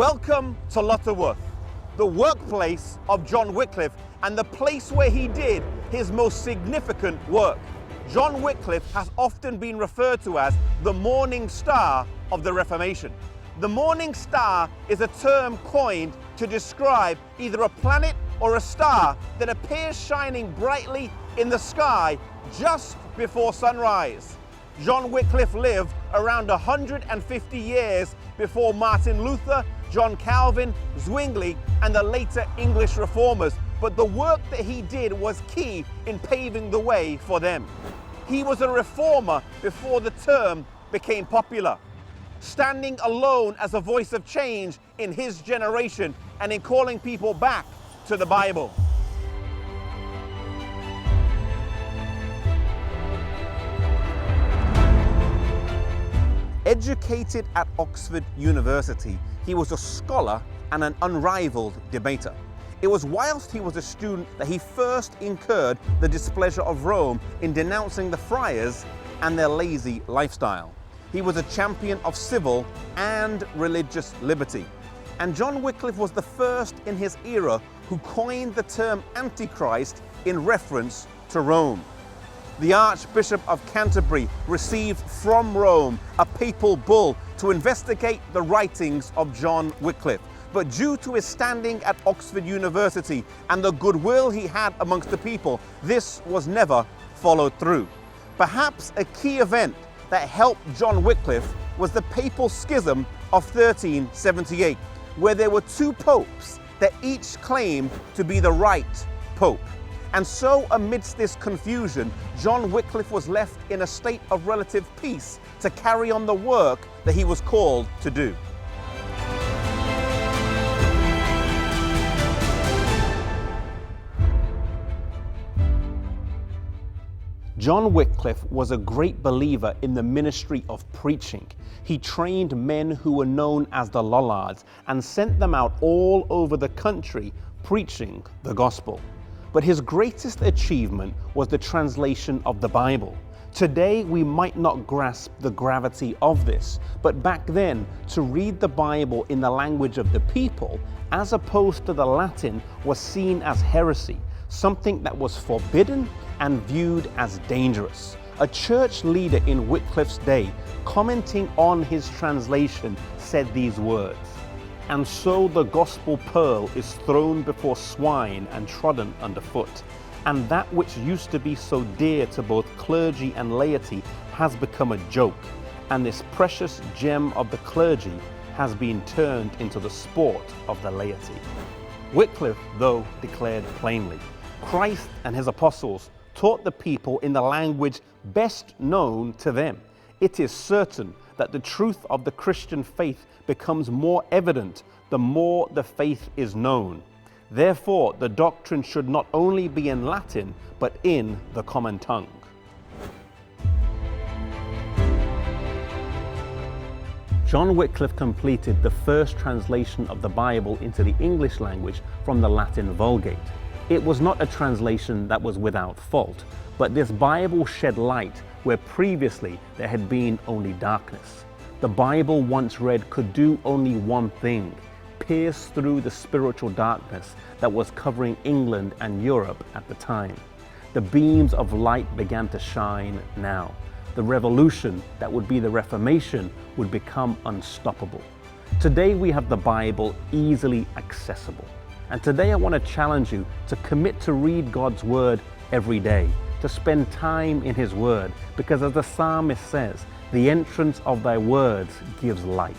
Welcome to Lutterworth, the workplace of Dzon Viklif and the place where he did his most significant work. Dzon Viklif has often been referred to as the morning star of the Reformation. The morning star is a term coined to describe either a planet or a star that appears shining brightly in the sky just before sunrise. Dzon Viklif lived around 150 years before Martin Luther, John Calvin, Zwingli, and the later English reformers, but the work that he did was key in paving the way for them. He was a reformer before the term became popular, standing alone as a voice of change in his generation and in calling people back to the Bible. Educated at Oxford University, he was a scholar and an unrivaled debater. It was whilst he was a student that he first incurred the displeasure of Rome in denouncing the friars and their lazy lifestyle. He was a champion of civil and religious liberty. And Dzon Viklif was the first in his era who coined the term Antichrist in reference to Rome. The Archbishop of Canterbury received from Rome a papal bull to investigate the writings of Dzon Viklif. But due to his standing at Oxford University and the goodwill he had amongst the people, this was never followed through. Perhaps a key event that helped Dzon Viklif was the papal schism of 1378, where there were two popes that each claimed to be the right pope. And so amidst this confusion, Dzon Viklif was left in a state of relative peace to carry on the work that he was called to do. Dzon Viklif was a great believer in the ministry of preaching. He trained men who were known as the Lollards and sent them out all over the country preaching the gospel. But his greatest achievement was the translation of the Bible. Today, we might not grasp the gravity of this, but back then, to read the Bible in the language of the people, as opposed to the Latin, was seen as heresy, something that was forbidden and viewed as dangerous. A church leader in Wycliffe's day, commenting on his translation, said these words, "And so the gospel pearl is thrown before swine and trodden underfoot, and that which used to be so dear to both clergy and laity has become a joke, and this precious gem of the clergy has been turned into the sport of the laity." Viklif, though, declared plainly, Christ and his apostles taught the people in the language best known to them. It is certain that the truth of the Christian faith becomes more evident the more the faith is known. Therefore, the doctrine should not only be in Latin, but in the common tongue. Dzon Viklif completed the first translation of the Bible into the English language from the Latin Vulgate. It was not a translation that was without fault, but this Bible shed light where previously there had been only darkness. The Bible once read could do only one thing, pierce through the spiritual darkness that was covering England and Europe at the time. The beams of light began to shine now. The revolution that would be the Reformation would become unstoppable. Today we have the Bible easily accessible. And today I want to challenge you to commit to read God's Word every day, to spend time in His Word, because as the psalmist says, the entrance of thy words gives light.